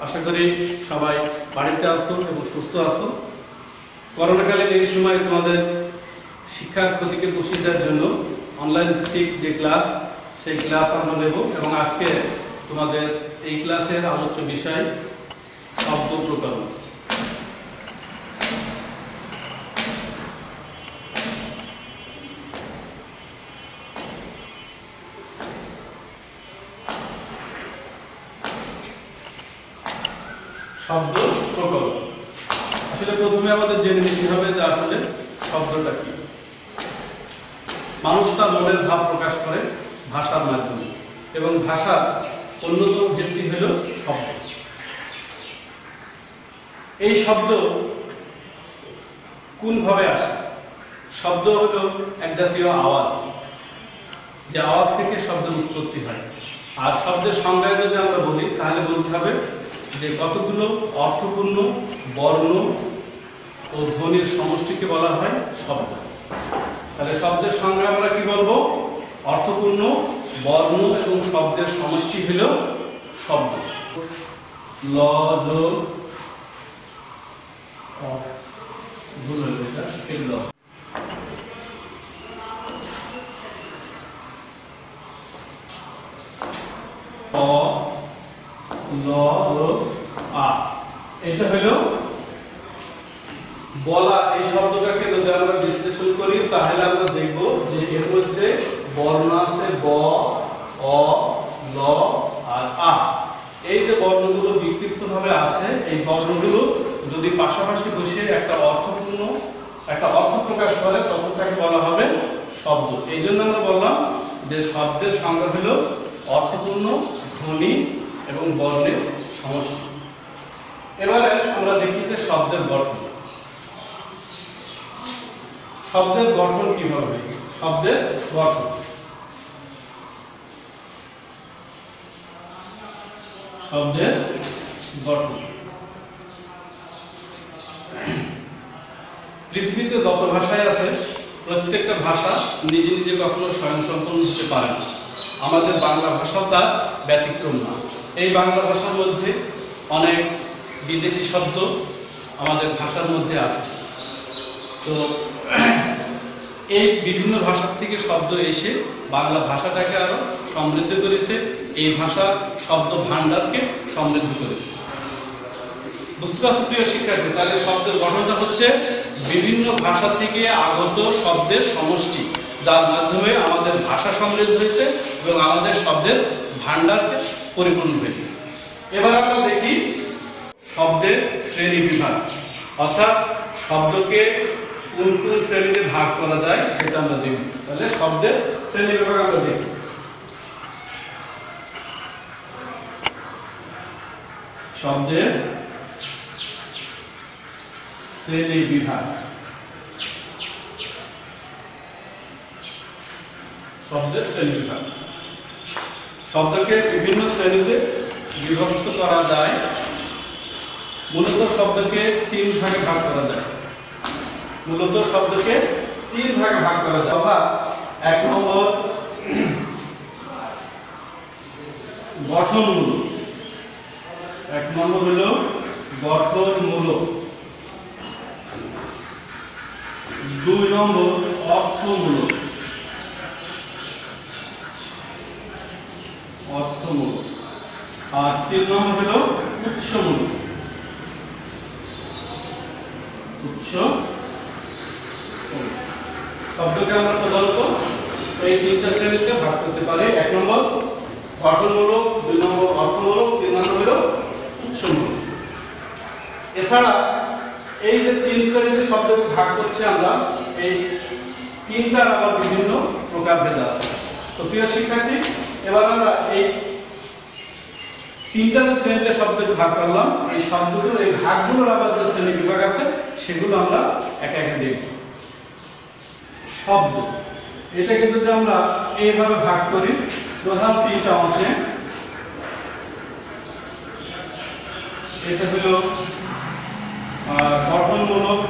আশা করি সবাই বাড়িতে আছো এবং সুস্থ আছো। করোনাকালীন এই সময় তোমাদের শিক্ষার ক্ষতিকে পুষিয়ে দেওয়ার জন্য অনলাইন ভিত্তিক যে ক্লাস, সেই ক্লাস আমরা নেব এবং আজকে তোমাদের এই ক্লাসের আলোচ্য বিষয় শব্দ প্রকরণ। শব্দ প্রকরণ আসলে প্রথমে আমাদের জেনে নিতে হবে যে আসলে শব্দটা কি। মানুষ তার মনের ভাব প্রকাশ করে ভাষার মাধ্যমে এবং ভাষার অন্যতম ভিত্তি হল শব্দ। এই শব্দ কোনভাবে আসে? শব্দ হলো এক জাতীয় আওয়াজ, যে আওয়াজ থেকে শব্দের উৎপত্তি হয়। আর শব্দের সংজ্ঞায় যদি আমরা বলি তাহলে বলতে হবে যে কতগুলো অর্থপূর্ণ বর্ণ ও ধ্বনির সমষ্টিকে বলা হয় শব্দ। তাহলে শব্দের সংজ্ঞা আমরা কি বলবো? অর্থপূর্ণ বর্ণ এবং শব্দের সমষ্টি হলো শব্দ। ল যোগ ভুল হলো, এটা ল। এটা হলো বলা। এই শব্দটাকে যদি আমরা বিশ্লেষণ করি তাহলে আমরা দেখব যে এর মধ্যে বর্ণ আছে ব, অ, ল আর আ। এই যে বর্ণগুলো বিক্ষিপ্ত ভাবে আছে, এই বর্ণগুলো যদি পাশাপাশি বসে একটা অর্থ প্রকাশ করে তখন তাকে বলা হবে শব্দ। এই জন্য আমরা বললাম যে শব্দের সংজ্ঞা হলো অর্থপূর্ণ ধ্বনি এবং বর্ণের সমষ্টি। এবারে আমরা দেখি যে শব্দের গঠন। শব্দের গঠন কিভাবে হয়েছে? শব্দের গঠন পৃথিবীতে যত ভাষাই আছে প্রত্যেকটা ভাষা নিজে নিজে কখনো স্বয়ংসম্পূর্ণ হতে পারে না। আমাদের বাংলা ভাষাও তার ব্যতিক্রম না। এই বাংলা ভাষার মধ্যে অনেক বিদেশি শব্দ আমাদের ভাষার মধ্যে আছে। তো এই বিভিন্ন ভাষার থেকে শব্দ এসে বাংলা ভাষাটাকে আরো সমৃদ্ধ করেছে, এই ভাষার শব্দ ভান্ডারকে সমৃদ্ধ করেছে। বুঝতে পারছো প্রিয় শিক্ষার্থী? তাহলে শব্দের গঠনটা হচ্ছে বিভিন্ন ভাষা থেকে আগত শব্দের সমষ্টি, যার মাধ্যমে আমাদের ভাষা সমৃদ্ধ হয়েছে এবং আমাদের শব্দের ভান্ডারকে পরিপূর্ণ হয়েছে। এবার আমরা দেখি শব্দের শ্রেণী বিভাগ, অর্থাৎ শব্দকে কোন কোন শ্রেণীতে ভাগ করা যায় সেটা আমরা দেখব। তাহলে শব্দের শ্রেণী বিভাগ আমরা দেখি। শব্দের শ্রেণী বিভাগ। শব্দের শ্রেণী বিভাগ। শব্দকে বিভিন্ন শ্রেণীতে বিভক্ত করা যায়। মূলত শব্দকে তিন ভাগে ভাগ করা যায়। অর্থাৎ এক নম্বর গঠনমূলক। এক নম্বর হলো গঠনমূলক। দুই নম্বর অর্থমূলক। আর তিন নম্বর হলো উৎসমূলক। শব্দকে আমরা প্রধানত এই তিনটা শ্রেণীতে ভাগ করতে পারি। এক নম্বর গঠনমূলক, দুই নম্বর অর্থমূলক, তিন নম্বর হলো উৎসমূলক। এছাড়া এই যে তিন শ্রেণীতে শব্দকে ভাগ করছে আমরা, এই তিনটার আবার বিভিন্ন প্রকারভেদ আছে। তো প্রিয় শিক্ষার্থী, এবার আমরা এই তিনটা যে শ্রেণীতে শব্দকে ভাগ করলাম, এই শব্দগুলো এই ভাগগুলোর আবার যে শ্রেণী বিভাগ আছে সেগুলো আমরা একে একে দেখব। শব্দ এটাকে যদি আমরা এইভাবে ভাগ করি প্রধান তিনটা অংশে, এটা হলো গঠনমূলক,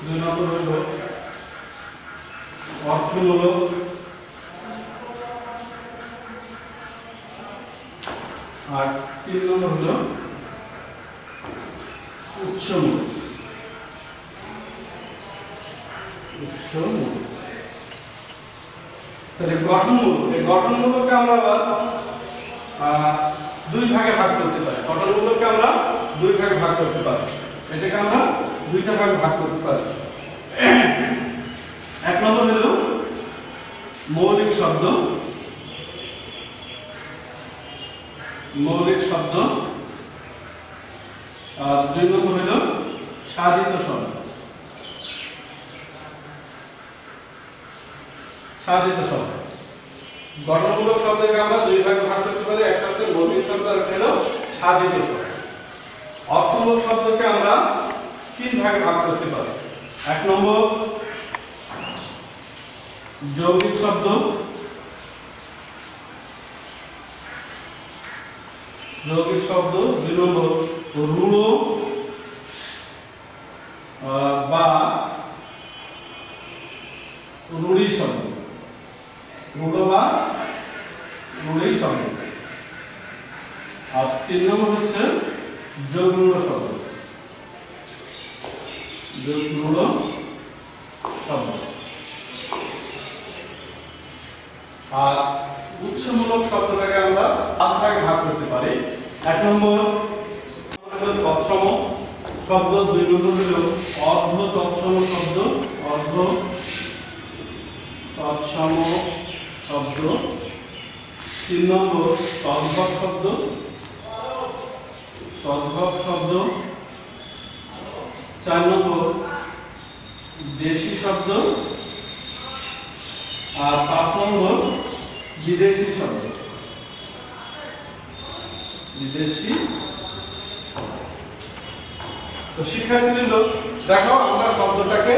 দুই নম্বর হলো অর্থমূলক, গঠনমূলক, আর 3 নম্বর হলো উৎসমূলক। তাহলে গঠনমূলক, এই গঠনমূলককে আমরা আবার দুই ভাগে ভাগ করতে পারি। গঠনমূলককে আমরা দুই ভাগে ভাগ করতে পারি, এটাকে আমরা দুইটা ভাগে ভাগ করতে পারি। এক নম্বর হলো মৌলিক শব্দ, মৌলিক শব্দ, আর 2 নম্বর হলো সাধিত শব্দ। সাধিত শব্দ, গঠনমূলক শব্দকে আমরা দুই ভাগে ভাগ করতে পারি, একটা হচ্ছে মৌলিক শব্দ আর একটা হলো সাধিত শব্দ। অর্থমূলক শব্দকে আমরা 3 ভাগে ভাগ করতে পারি। 1 নম্বর যৌগিক শব্দ, যৌগিক শব্দ। 2 নম্বর রূঢ় বা রূঢ়ি শব্দ, রূঢ় বা রূঢ়ি শব্দ। আর 3 নম্বর হচ্ছে যৌগুণ শব্দ, যৌগুণ শব্দ। আর উৎসমূলক শব্দটাকে আমরা 5 ভাগে ভাগ করতে পারি। 1 নম্বর তৎসম শব্দ, 2 নম্বর হলো অর্ধ তৎসম শব্দ, অর্ধ তৎসম শব্দ। 3 নম্বর তদ্ভব শব্দ, তদ্ভব শব্দ। 4 নম্বর দেশি শব্দ, আর 5 নম্বর বিদেশি শব্দ, বিদেশি। তো শিক্ষার্থীবৃন্দ দেখো, আমরা শব্দটাকে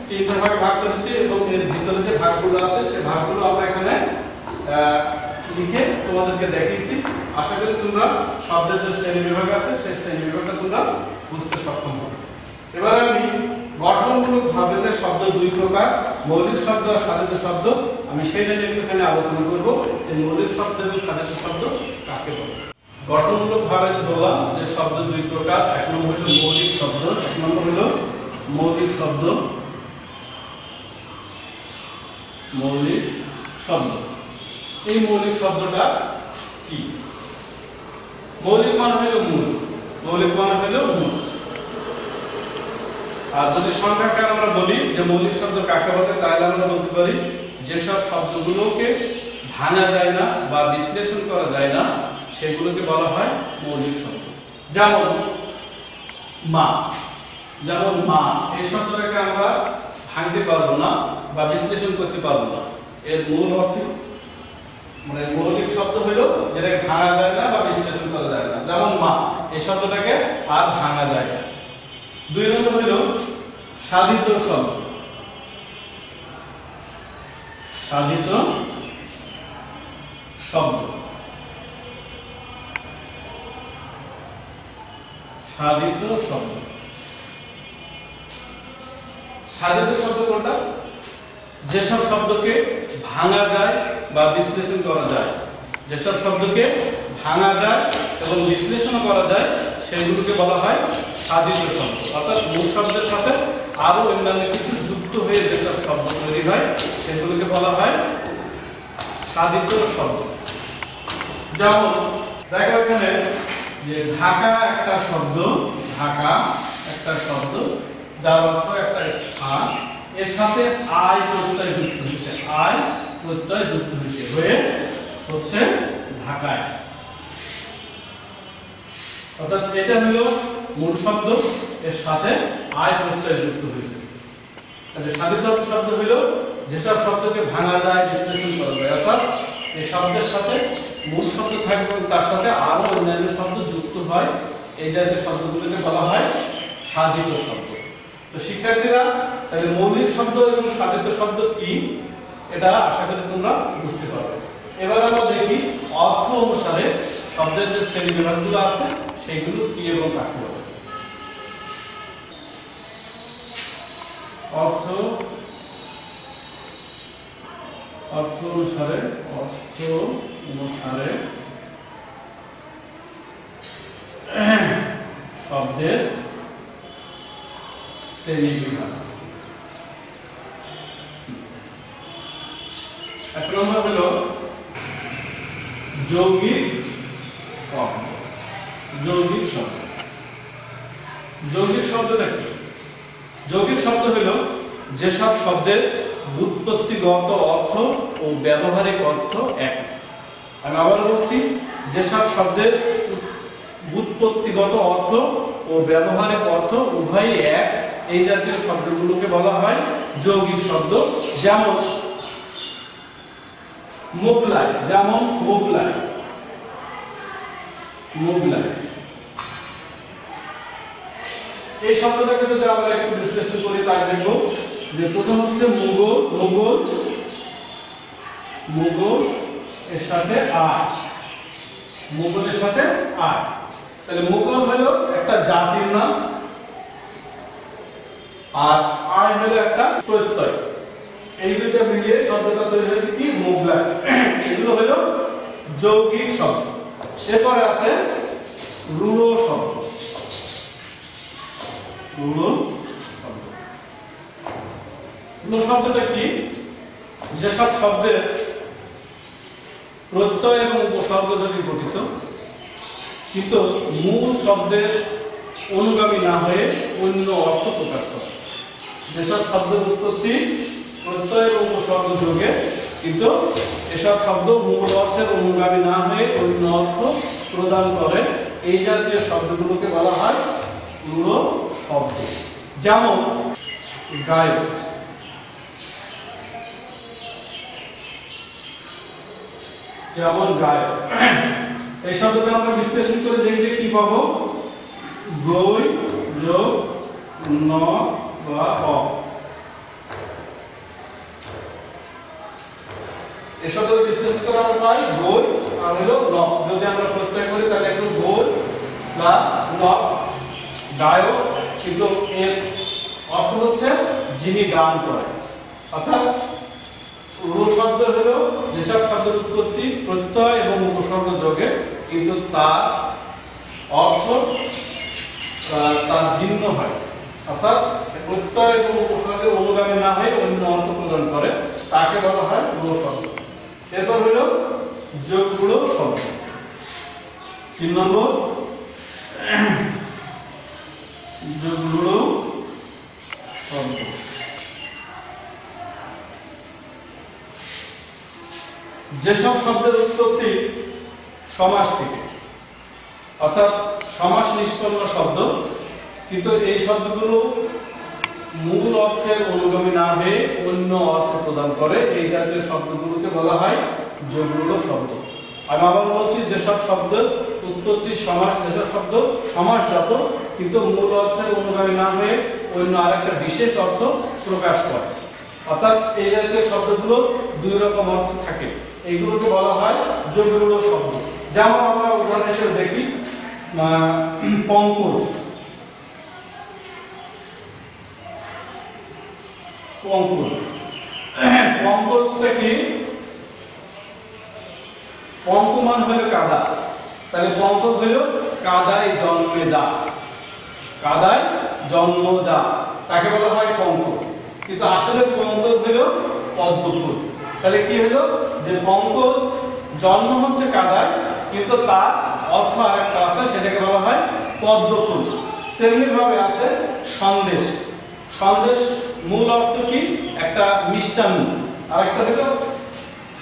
3 ভাগে ভাগ করেছি এবং এর ভিতরে যে ভাগগুলো আছে সেই ভাগগুলো আমরা এখানে লিখে তোমাদেরকে দেখিয়েছি। আশা করি তোমরা শব্দের যে শ্রেণী বিভাগ আছে সেই শ্রেণী বিভাগটা তোমরা বুঝতে সক্ষম হবে। এবার আমি গঠনমূলক ভাবে যে শব্দ 2 প্রকার, মৌলিক শব্দ আর সাধিত শব্দ, আমি সেইটা নিয়ে এখানে আলোচনা করব। এই মৌলিক শব্দ এবং সাধিত শব্দ কাকে বলে। গঠনমূলক ভাবে যে বললাম যে শব্দ 2 প্রকার। 1 নম্বর হলো মৌলিক শব্দ, 1 নম্বর হলো মৌলিক শব্দ, মৌলিক শব্দ। এই মৌলিক শব্দটা কি? মৌলিক মানে হলো মূল, মৌলিক মানে হলো মূল। আর যদি সংখ্যাকার আমরা বলি যে মৌলিক শব্দ কাকে বলে, তাহলে আমরা বলতে পারি যেসব শব্দগুলোকে ভাঙা যায় না বা বিশ্লেষণ করা যায় না সেগুলোকে বলা হয় মৌলিক শব্দ। যেমন মা, যেমন মা, এই শব্দটাকে আমরা ভাঙতে পারবো না বা বিশ্লেষণ করতে পারবো না। এর মূল অর্থ মানে মৌলিক শব্দ হলো যেটাকে ভাঙা যায় না বা বিশ্লেষণ করা যায় না। যেমন মা, এই শব্দটাকে আর ভাঙা যায় না। 2 নম্বর হলো সাধিত শব্দ, সাধিত শব্দ, সাধিত শব্দ। সাধিত শব্দ কোনটা? যেসব শব্দকে ভাঙা যায় বা বিশ্লেষণ করা যায়, যেসব শব্দকে ভাঙা যায় এবং বিশ্লেষণ করা যায় সেগুলোকে বলা হয় সাধিত শব্দ। অর্থাৎ মূল শব্দের সাথে আরো অন্যান্য কিছু যুক্ত হয়ে যেসব শব্দ তৈরি হয় সেগুলোকে বলা হয় সাধিত শব্দ। যেমন দেখো এখানে যে ঢাকা একটা শব্দ, ঢাকা একটা শব্দ যার অর্থ একটা স্থান, এর সাথে আই প্রত্যয় যুক্ত হয়েছে, আই প্রত্যয় যুক্ত হয়েছে হয়ে হচ্ছে ঢাকায়। অর্থাৎ এটা হলো মূল শব্দ, এর সাথে আই প্রত্যয় যুক্ত হয়েছে। তাহলে সাধিত শব্দ হলো যেসব শব্দকে ভাঙা যায়, বিশ্লেষণ করা যায়, অর্থাৎ এই শব্দের সাথে মূল শব্দ থাকবে এবং তার সাথে আরো অন্যান্য শব্দ যুক্ত হয়, এই জাতীয় শব্দগুলোকে বলা হয় সাধিত শব্দ। তো শিক্ষার্থীরা তাহলে মৌলিক শব্দ এবং সাধিত শব্দ কি এটা আশা করি তোমরা বুঝতে পারবে। এবার আমরা দেখি অর্থ অনুসারে শব্দের যে শ্রেণী বিভাগগুলো আছে সেগুলো কি এবং কাকে বলে। অর্থ অর্থ অনুসারে শব্দের শ্রেণী বিভাগ। এক নম্বর হলো যৌগিক শব্দ। যৌগিক শব্দ, যৌগিক শব্দটা কি? যৌগিক শব্দ হলো যেসব শব্দের ব্যুৎপত্তিগত অর্থ ও ব্যবহারিক অর্থ এক। আমি আবার বলছি, যেসব শব্দের ব্যুৎপত্তিগত অর্থ ও ব্যবহারিক অর্থ উভয়ই এক, এই জাতীয় শব্দগুলোকে বলা হয় যৌগিক শব্দ। যেমন মোগলাই, যেমন মোগলাই, মোগলাই এই শব্দটাকে যদি আমরা একটু বিশ্লেষণ করি তাহলে দেখব যে প্রথম হচ্ছে মুঘল, মুঘল, মুঘল এর সাথে আয়, মুঘলের সাথে আয়। তাহলে মুঘল হলো একটা জাতির নাম, আর আয় হলো একটা প্রত্যয়। এই দুটো মিলিয়ে শব্দটা তৈরি হয়েছে কি? মোগলাই। এগুলো হলো যৌগিক শব্দ। এরপরে আছে রূঢ় শব্দ। রূঢ় শব্দ, রূঢ় শব্দটা কি? যেসব শব্দের প্রত্যয় এবং উপসর্গ যদি গঠিত, কিন্তু মূল শব্দের অনুগামী না হয়ে অন্য অর্থ প্রকাশ করে। যেসব শব্দের উৎপত্তি প্রত্যয় এবং উপসর্গ যোগে, কিন্তু এসব শব্দ মূল অর্থের অনুগামী না হয়ে অন্য অর্থ প্রদান করে, এই জাতীয় শব্দগুলোকে বলা হয় রূঢ় শব্দ। যেমন গায়ক, যেমন গায়ক এই শব্দটা আমরা বিশ্লেষণ করে দেখলে কি পাবো? গই যোগ ন বা অ। এই শব্দটা বিশ্লেষণ করে আমরা পাই গই আর হলো ন। যদি আমরা প্রত্যয় করি তাহলে একটু গই বা ন, গায়ক, কিন্তু এর অর্থ হচ্ছে যিনি গান করেন। অর্থাৎ রূঢ় শব্দ হলো যেসব শব্দের উৎপত্তি প্রত্যয় এবং উপসর্গ যোগে, কিন্তু তার অর্থ তার ভিন্ন হয়, অর্থাৎ প্রত্যয় এবং উপসর্গের অনুগামী না হয়ে অন্য অর্থ প্রদান করে, তাকে বলা হয় রূঢ় শব্দ। এরপর হলো যোগরূঢ় শব্দ। 3 নম্বর যোগরূঢ় শব্দ। যেসব শব্দের উৎপত্তি সমাস থেকে, অর্থাৎ সমাস নিষ্পন্ন শব্দ, কিন্তু এই শব্দগুলো মূল অর্থের অনুগামী না হয়ে অন্য অর্থ প্রদান করে, এই জাতীয় শব্দগুলোকে বলা হয় যোগরূঢ় শব্দ। আমি আবার বলছি, যেসব শব্দের উৎপত্তি সমাস, যেসব শব্দ সমাসজাত কিন্তু মূল অর্থের অনুগামী না হয়ে অন্য আরেকটা বিশেষ অর্থ প্রকাশ করে, অর্থাৎ এই জাতীয় শব্দগুলো দুই রকম অর্থ থাকে, এইগুলোকে বলা হয় যোগরূঢ় শব্দ। যেমন আমরা উদাহরণ হিসেবে দেখি পঙ্কজ, পঙ্কজ, পঙ্কজটা কি? পঙ্ক মান হলো কাদা, তাহলে পঙ্কজ হলো কাদায় জন্মে যা, কাদায় জন্ম যা, তাকে বলা হয় পঙ্কজ। কিন্তু আসলে পঙ্কজ হলো পদ্মফুল। তাহলে কি হলো যে পঙ্কজ জন্ম হচ্ছে কাদায়, কিন্তু তার অর্থ আরেকটা আছে, সেটাকে বলা হয় পদ্মফুল। তেমনি ভাবে আছে সন্দেশ। সন্দেশ মূল অর্থ কি? একটা মিষ্টান্ন, আরেকটা হলো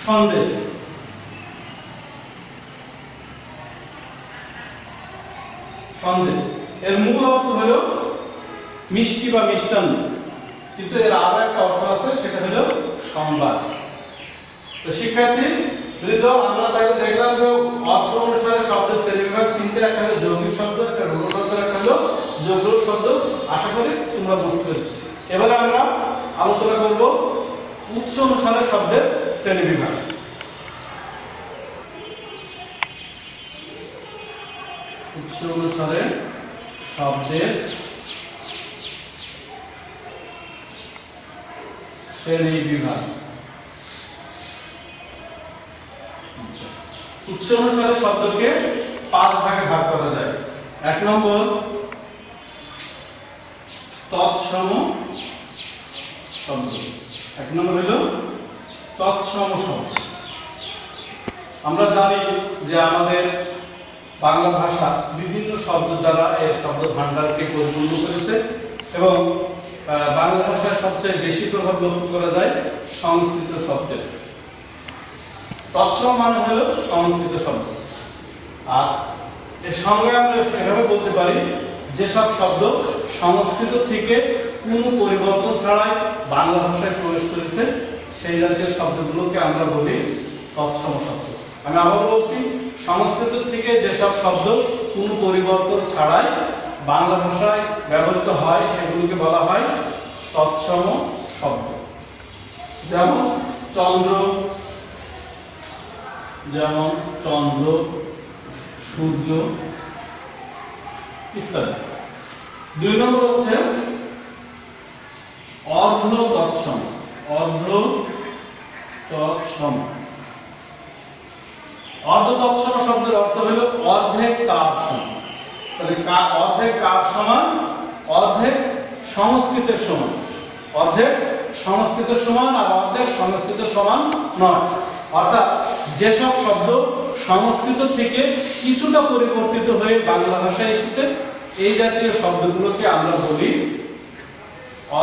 সন্দেশ। সন্দেশ এর মূল অর্থ হলো মিষ্টি বা মিষ্টান্ন, কিন্তু এর আরো একটা অর্থ আছে, সেটা হলো সংবাদ। তো শিক্ষার্থী আমরা তাকে দেখলাম যে অর্থ অনুসারে শব্দের শ্রেণীবিভাগ তিনটে, একটা হলো যৌগিক শব্দ, একটা রূঢ় শব্দ, একটা হলো যোগরূঢ় শব্দ। আশা করি তোমরা বুঝতে পেরেছো। এবারে আমরা আলোচনা করব উৎস অনুসারে শব্দের শ্রেণীবিভাগ। উৎস অনুসারে শব্দের শ্রেণীবিভাগ। উৎস অনুসারে শব্দকে 5 ভাগে ভাগ করা যায়। 1 নম্বর তৎসম শব্দ। 1 নম্বর হলো তৎসম শব্দ। আমরা জানি যে আমাদের বাংলা ভাষা বিভিন্ন শব্দ দ্বারা এই শব্দ ভান্ডারকে পরিপূর্ণ করেছে এবং বাংলা ভাষার সবচেয়ে বেশি প্রভাব লক্ষ্য করা যায় সংস্কৃত শব্দের। তৎসম মানে হলো সংস্কৃত শব্দ। আর এর সঙ্গে আমরা এভাবে বলতে পারি যেসব শব্দ সংস্কৃত থেকে কোনো পরিবর্তন ছাড়াই বাংলা ভাষায় প্রবেশ করেছে সেই জাতীয় শব্দগুলোকে আমরা বলি তৎসম শব্দ। আমি আবার বলছি, সংস্কৃত থেকে যেসব শব্দ কোনো পরিবর্তন ছাড়াই বাংলা ভাষায় ব্যবহৃত হয় সেগুলোকে বলা হয় তৎসম শব্দ। যেমন চন্দ্র, সূর্য ইত্যাদি। 2 নম্বর হচ্ছে অর্ধ তৎসম। অর্ধ তৎসম শব্দের অর্থ হলো অর্ধেক কার সমান। তাহলে অর্ধেক কার সমান? অর্ধেক সংস্কৃতের সমান। অর্ধেক সংস্কৃতের সমান আর অর্ধেক সংস্কৃতের সমান নয়। অর্থাৎ যেসব শব্দ সংস্কৃত থেকে কিছুটা পরিবর্তিত হয়ে বাংলা ভাষায় এসেছে এই জাতীয় শব্দগুলোকে আমরা বলি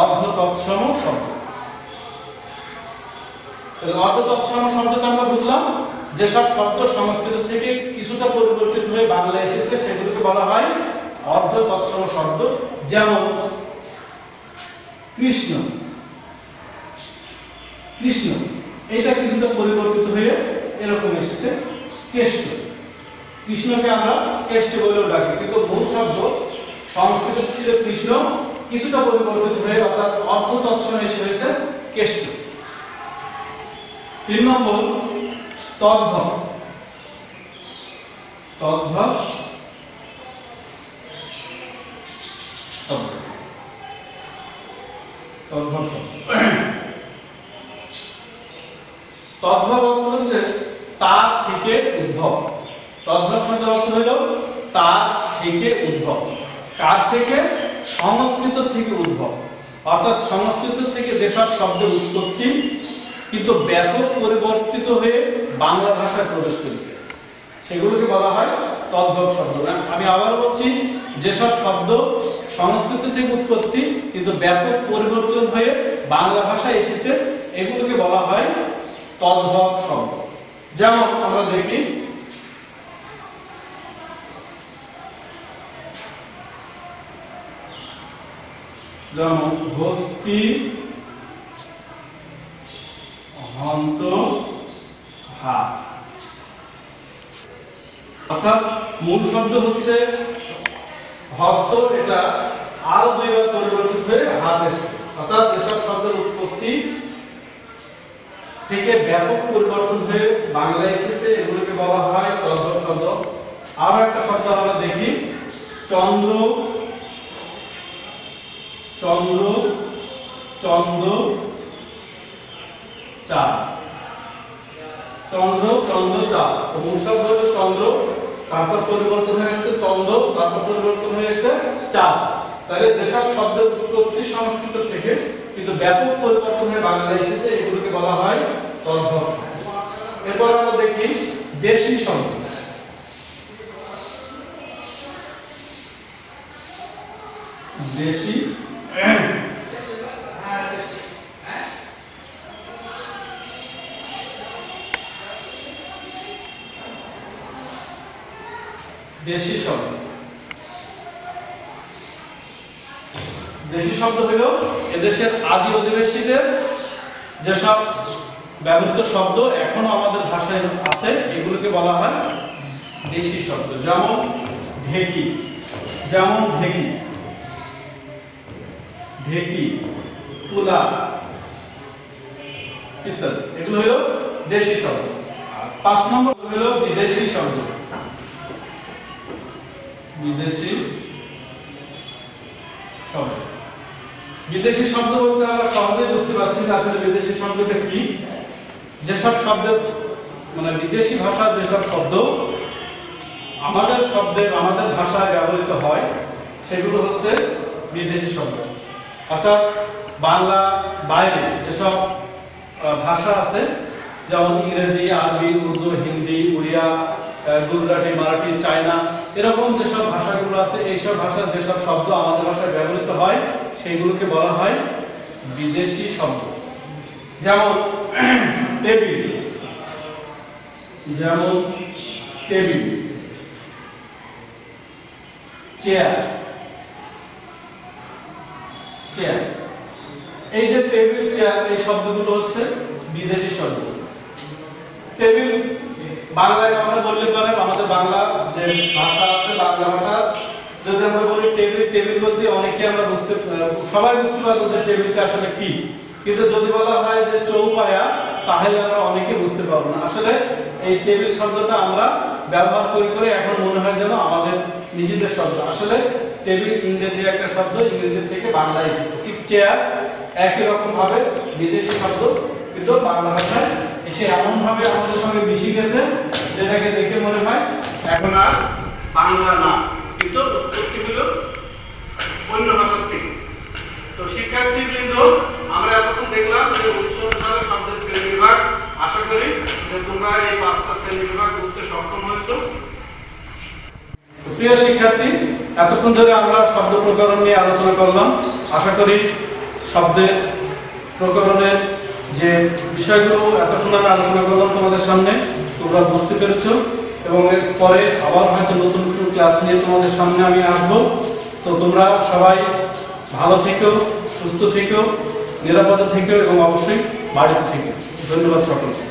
অর্ধ তৎসম শব্দ। অর্ধ তৎসম শব্দটা আমরা বুঝলাম যেসব শব্দ সংস্কৃত থেকে কিছুটা পরিবর্তিত হয়ে বাংলায় এসেছে সেগুলোকে বলা হয় অর্ধ তৎসম শব্দ। যেমন কৃষ্ণ, এটা কিছুটা পরিবর্তিত হয়ে এরকম এসেছে কেষ্ট। কৃষ্ণকে আমরা কেষ্ট বলেও ডাকি, কিন্তু মূল শব্দ সংস্কৃত ছিল কৃষ্ণ, কিছুটা পরিবর্তিত হয়ে অর্থাৎ অর্ধ তৎসম এসে হয়েছে কেষ্ট। 3 নম্বর তদ্ভব শব্দ। তদ্ভব অর্থ হচ্ছে তার থেকে উদ্ভব। তদ্ভব শব্দের অর্থ হলো তার থেকে উদ্ভব। কার থেকে? সংস্কৃত থেকে উদ্ভব। অর্থাৎ সংস্কৃত থেকে যেসব শব্দের উৎপত্তি কিন্তু ব্যাপক পরিবর্তিত হয়ে বাংলা ভাষায় প্রবেশ করেছে সেগুলোকে বলা হয় তদ্ভব শব্দ। আমি আবার বলছি, যেসব শব্দ সংস্কৃত থেকে উৎপত্তি কিন্তু ব্যাপক পরিবর্তন হয়ে বাংলা ভাষায় এসেছে এগুলোকে বলা হয় তদ্ভব শব্দ। যেমন আমরা দেখি যেমন হস্তি, হন্ত, হাত। অর্থাৎ মূল শব্দ হচ্ছে হস্ত, এটা আরো 2 বার পরিবর্তিত হয়ে হাত এসেছে। অর্থাৎ যেসব শব্দের উৎপত্তি থেকে ব্যাপক পরিবর্তন হয়ে বাংলায় এসেছে এগুলোকে বলা হয় তদ্ভব শব্দ। আরো একটা শব্দ আমরা দেখি চন্দ্র, চাঁদ। চাঁদ, মূল শব্দ হলো চন্দ্র, তারপর পরিবর্তন হয়ে এসেছে চন্দ্র, তারপর পরিবর্তন হয়ে এসেছে চাঁদ। তাহলে যেসব শব্দের উৎপত্তি সংস্কৃত থেকে কিন্তু ব্যাপক পরিবর্তন হয়ে বাংলায় এসেছে এগুলোকে বলা হয় তদ্ভব শব্দ। এরপর আমরা দেখি দেশি শব্দ। দেশি শব্দ। দেশি শব্দ হলো এদেশের আদি অধিবাসীদের যেসব ব্যবহৃত শব্দ এখনো আমাদের ভাষায় আছে এগুলোকে বলা হয় দেশি শব্দ। যেমন ঢেকি, তুলা ইত্যাদি, এগুলো হলো দেশি শব্দ। 5 নম্বর হলো বিদেশি শব্দ। বিদেশি শব্দ বলতে আমরা সহজেই বুঝতে পারছি যে আসলে বিদেশি শব্দটা কি। যেসব শব্দের মানে বিদেশি ভাষার যেসব শব্দ আমাদের ভাষায় ব্যবহৃত হয় সেগুলো হচ্ছে বিদেশি শব্দ। অর্থাৎ বাংলা বাইরে যেসব ভাষা আছে, যেমন ইংরেজি, আরবি, উর্দু, হিন্দি, উড়িয়া, গুজরাটি, মারাঠি, চায়না, এরকম যেসব ভাষাগুলো আছে, এইসব ভাষার যেসব শব্দ আমাদের ভাষায় ব্যবহৃত হয় সেইগুলোকে বলা হয় বিদেশি শব্দ। যেমন টেবিল, চেয়ার, এই যে টেবিল, চেয়ার, এই শব্দগুলো হচ্ছে বিদেশি শব্দ। টেবিল বাংলায় আমরা বললে পারেন, আমাদের বাংলা যে ভাষা আছে, বাংলা ভাষা যদি আমরা বলি টেবিল বলতে অনেকে আমরা সবাই বুঝতে পারবো যে টেবিলটা আসলে কি। কিন্তু যদি বলা হয় যে চৌপায়া, তাহলে আমরা অনেকে বুঝতে পারবো না। আসলে এই টেবিল শব্দটা আমরা ব্যবহার করে এখন মনে হয় যেন আমাদের নিজেদের শব্দ। আসলে টেবিল ইংরেজি একটা শব্দ, ইংরেজি থেকে বাংলায় এসেছে। ঠিক চেয়ার একই রকম ভাবে বিদেশি শব্দ, কিন্তু বাংলা ভাষায় এসে এমন ভাবে আমাদের সঙ্গে মিশে গেছে যেটাকে দেখে মনে হয় এখন আর বাংলা না, কিন্তু উৎপত্তি হলো অন্য ভাষার থেকে। তো শিক্ষার্থীবৃন্দ, আমরা এতক্ষণ দেখলাম যে উচ্চ অনুসারে শব্দের শ্রেণীবিভাগ। আশা করি যে তোমরা এই 5টা শ্রেণীবিভাগ বুঝতে সক্ষম হয়েছো। প্রিয় শিক্ষার্থী, এতক্ষণ ধরে আমরা শব্দ প্রকরণ নিয়ে আলোচনা করলাম। আশা করি শব্দের প্রকরণের যে বিষয়গুলো এতক্ষণ আমরা আলোচনা করলাম তোমাদের সামনে, তোমরা বুঝতে পেরেছো। এবং এর পরে আবার হয়তো নতুন নতুন ক্লাস নিয়ে তোমাদের সামনে আমি আসবো। তো তোমরা সবাই ভালো থেকো, সুস্থ থেকো, নিরাপদে থেকো এবং অবশ্যই বাড়িতে থেকো। ধন্যবাদ সকলকে।